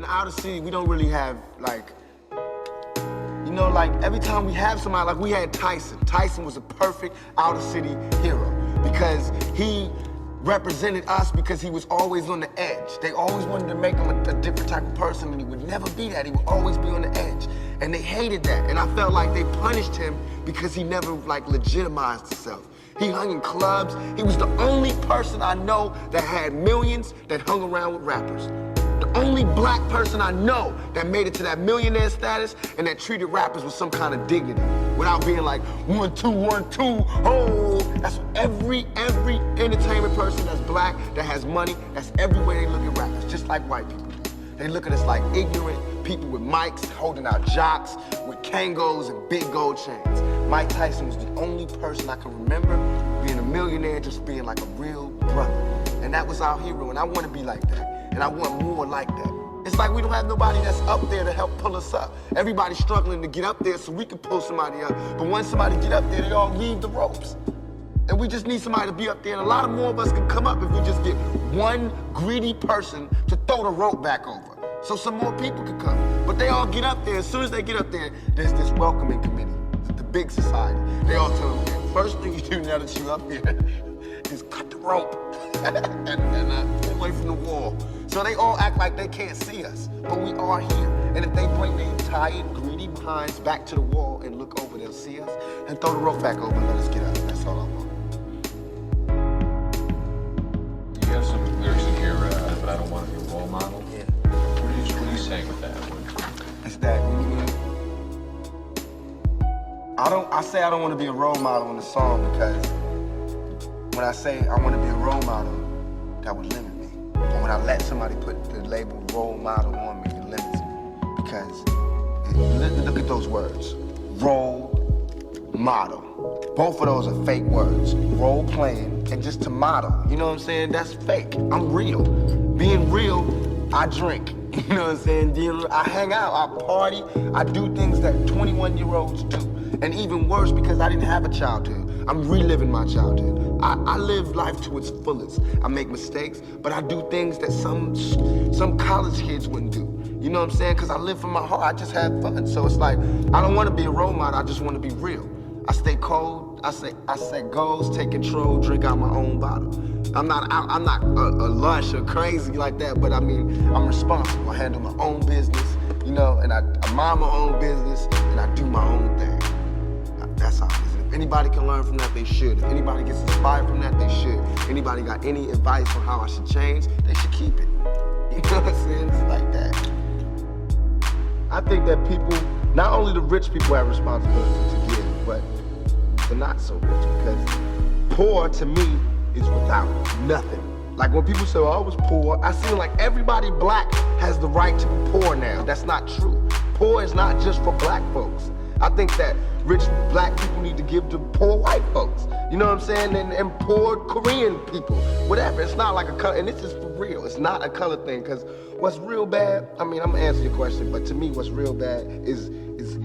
in the outer city, we don't really have, like, you know, like, every time we have somebody, like, we had Tyson. Tyson was a perfect outer city hero because he represented us because he was always on the edge. They always wanted to make him a different type of person, and he would never be that. He would always be on the edge. And they hated that. And I felt like they punished him because he never, like, legitimized himself. He hung in clubs. He was the only person I know that had millions that hung around with rappers. The only black person I know that made it to that millionaire status and that treated rappers with some kind of dignity without being like, 1, 2, 1, 2, oh. That's what every entertainment person that's black, that has money, that's every way they look at rappers, just like white people do. They look at us like ignorant people with mics, holding out jocks, with Kangos and big gold chains. Mike Tyson was the only person I can remember being a millionaire, just being like a real brother. And that was our hero, and I want to be like that. And I want more like that. It's like we don't have nobody that's up there to help pull us up. Everybody's struggling to get up there so we can pull somebody up. But once somebody get up there, they all leave the ropes. And we just need somebody to be up there. And a lot of more of us can come up if we just get one greedy person to throw the rope back over so some more people can come. But they all get up there. As soon as they get up there, there's this welcoming committee, the big society. They all tell them, first thing you do now that you're up here is cut the rope and pull away from the wall. So they all act like they can't see us, but we are here. And if they bring their tired, greedy behinds back to the wall and look over, they'll see us and throw the rope back over and let us get up. That's all I want. You have some lyrics in here, but I don't want to be a role model. Yeah. What are you saying with that? It's that I say I don't want to be a role model in the song because when I say I want to be a role model, that would limit me. But when I let somebody put the label role model on me, it limits me. Because look at those words. Role model. Both of those are fake words. Role playing and just to model. You know what I'm saying? That's fake. I'm real. Being real, I drink. You know what I'm saying? I hang out, I party, I do things that 21-year-olds do. And even worse, because I didn't have a childhood. I'm reliving my childhood. I live life to its fullest. I make mistakes, but I do things that some college kids wouldn't do. You know what I'm saying? Because I live from my heart, I just have fun. So it's like, I don't want to be a role model, I just want to be real. I stay cold, I set goals, take control, drink out my own bottle. I'm not a lush or crazy like that, but I mean, I'm responsible. I handle my own business, you know, and I mind my own business, and I do my own thing. That's how it is. If anybody can learn from that, they should. If anybody gets inspired from that, they should. Anybody got any advice on how I should change, they should keep it. You know what I'm saying? It's like that. I think that people, not only the rich people have responsibility to give, but the not so rich, because poor to me is without nothing. Like when people say, oh, I was poor, I feel like everybody black has the right to be poor now. That's not true. Poor is not just for black folks. I think that rich black people need to give to poor white folks. You know what I'm saying? And poor Korean people, whatever. It's not like a color, and this is for real. It's not a color thing, because what's real bad, I mean, I'm gonna answer your question, but to me, what's real bad is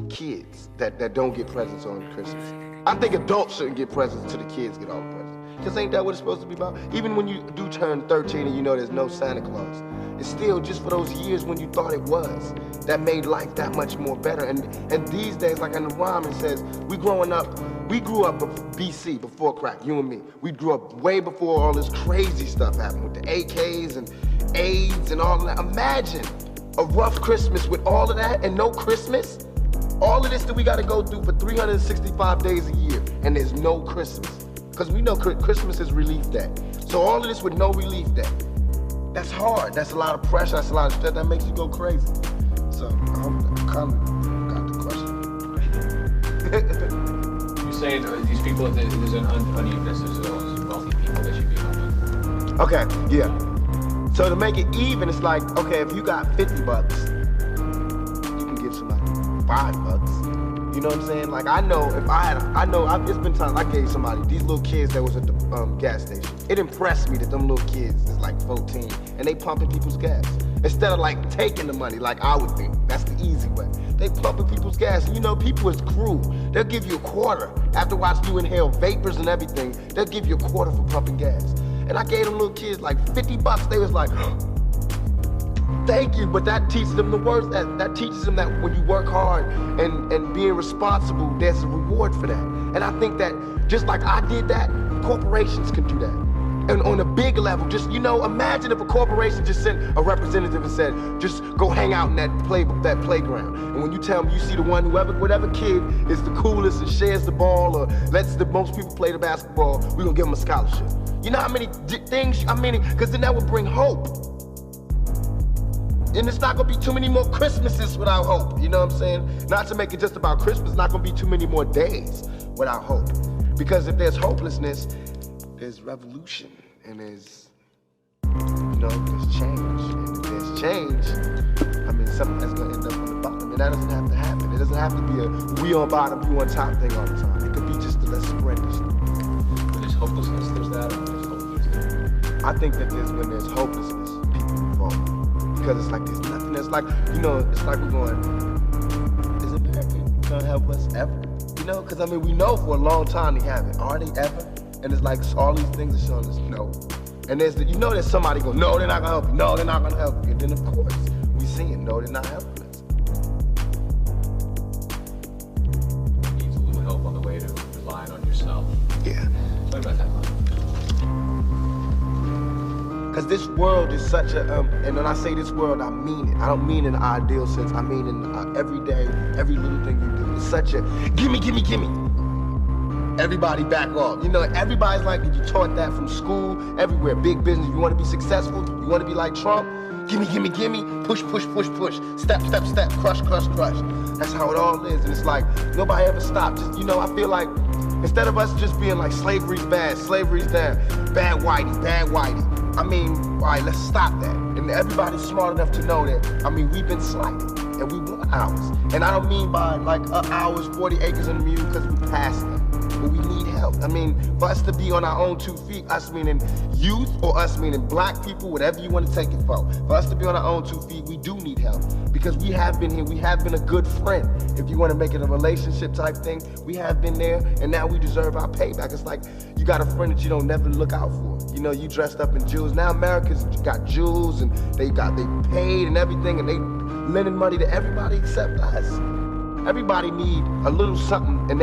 kids that don't get presents on Christmas. I think adults shouldn't get presents until the kids get all the presents. Because ain't that what it's supposed to be about? Even when you do turn 13 and you know there's no Santa Claus, it's still just for those years when you thought it was. That made life that much more better. And these days, like in the rhyme, it says, we grew up BC, before crack, you and me. We grew up way before all this crazy stuff happened with the AKs and AIDS and all of that. Imagine a rough Christmas with all of that and no Christmas. All of this that we gotta go through for 365 days a year, and there's no Christmas. Because we know Christmas is relief day. So all of this with no relief day. That's hard. That's a lot of pressure. That's a lot of stress. That makes you go crazy. So I hope that kind of got the question. You're saying these people, there's an unevenness as well as wealthy people that should be helping. Okay, yeah. So to make it even, it's like, okay, if you got 50 bucks, you can give somebody $5. You know what I'm saying? Like, I know it's been times I gave somebody, these little kids that was at the gas station. It impressed me that them little kids is like 14 and they pumping people's gas. Instead of like taking the money like I would think. That's the easy way. They pumping people's gas. And you know, people is cruel. They'll give you a quarter. After watching you inhale vapors and everything, they'll give you a quarter for pumping gas. And I gave them little kids like 50 bucks. They was like, Thank you, but that teaches them the words. That teaches them that when you work hard and being responsible, there's a reward for that. And I think that just like I did that, corporations can do that. And on a big level, just, you know, imagine if a corporation just sent a representative and said, just go hang out in that playground. And when you tell them you see the one, whatever kid is the coolest and shares the ball or lets the most people play the basketball, we're gonna give them a scholarship. You know how many things, because then that would bring hope. And it's not gonna be too many more Christmases without hope, you know what I'm saying? Not to make it just about Christmas, not gonna be too many more days without hope. Because if there's hopelessness, there's revolution, and there's, you know, there's change. And if there's change, something that's gonna end up on the bottom. And that doesn't have to happen. It doesn't have to be a we on bottom, you on top thing all the time. It could be just a let's spread this. When there's hopelessness, there's that, and there's hopelessness. I think that when there's hopelessness, people revolt. Because it's like there's nothing that's like, you know, it's like we're going, is America gonna help us ever? You know, because we know for a long time they haven't. Are they ever? And it's like all these things are showing us no. And there's you know there's somebody going, no, they're not gonna help you. No, they're not gonna help you. And then of course, we see it, no, they're not helping us. Needs a little help on the way to relying on yourself. Yeah. What about that, man? Because this world is such a, and when I say this world, I mean it. I don't mean in an ideal sense. I mean in every day, every little thing you do. It's such a, gimme, gimme, gimme. Everybody back off. You know, everybody's like, you taught that from school, everywhere. Big business, you want to be successful, you want to be like Trump, gimme, gimme, gimme, push, push, push, push, step, step, step, crush, crush, crush. That's how it all is. And it's like, nobody ever stopped. Just, you know, I feel like, instead of us just being like, slavery's bad, slavery's down, bad whitey, bad whitey. All right, let's stop that. And everybody's smart enough to know that, we've been slighted, and we want ours. And I don't mean by like ours, 40 acres in the mule, because we passed that. But we need help. For us to be on our own 2 feet, us meaning youth or us meaning black people, whatever you want to take it for us to be on our own 2 feet, we do need help. Because we have been here, we have been a good friend. If you want to make it a relationship type thing, we have been there, and now we deserve our payback. It's like you got a friend that you don't never look out for. You know, you dressed up in jewels. Now America's got jewels, and they paid and everything, and they lending money to everybody except us. Everybody need a little something, and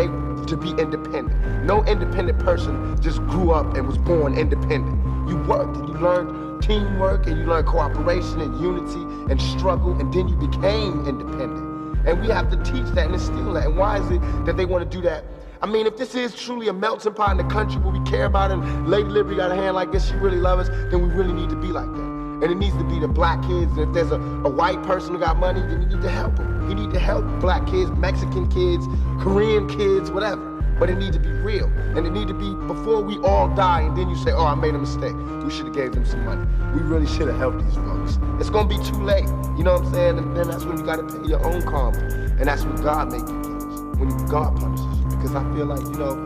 to be independent. No independent person just grew up and was born independent. You worked and you learned teamwork and you learned cooperation and unity and struggle, and then you became independent. And we have to teach that and instill that. And why is it that they want to do that? If this is truly a melting pot in the country where we care about it, and Lady Liberty got a hand like this, she really loves us, then we really need to be like that. And it needs to be the black kids. And if there's a white person who got money, then you need to help them. You need to help black kids, Mexican kids, Korean kids, whatever. But it needs to be real. And it needs to be before we all die, and then you say, oh, I made a mistake. We should have gave them some money. We really should have helped these folks. It's gonna be too late. You know what I'm saying? And then that's when you gotta pay your own karma. And that's when God make you punish. When God punishes you. Because I feel like, you know,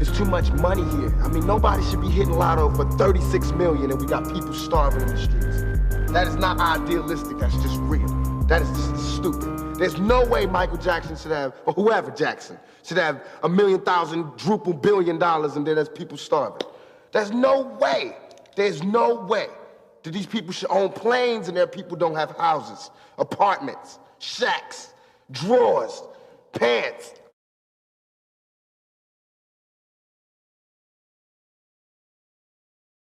it's too much money here. Nobody should be hitting lotto for 36 million and we got people starving in the streets. That is not idealistic, that's just real. That is just stupid. There's no way Michael Jackson should have, or whoever Jackson, should have $1,000,000 billion and then there's people starving. There's no way. There's no way that these people should own planes and their people don't have houses, apartments, shacks, drawers, pants,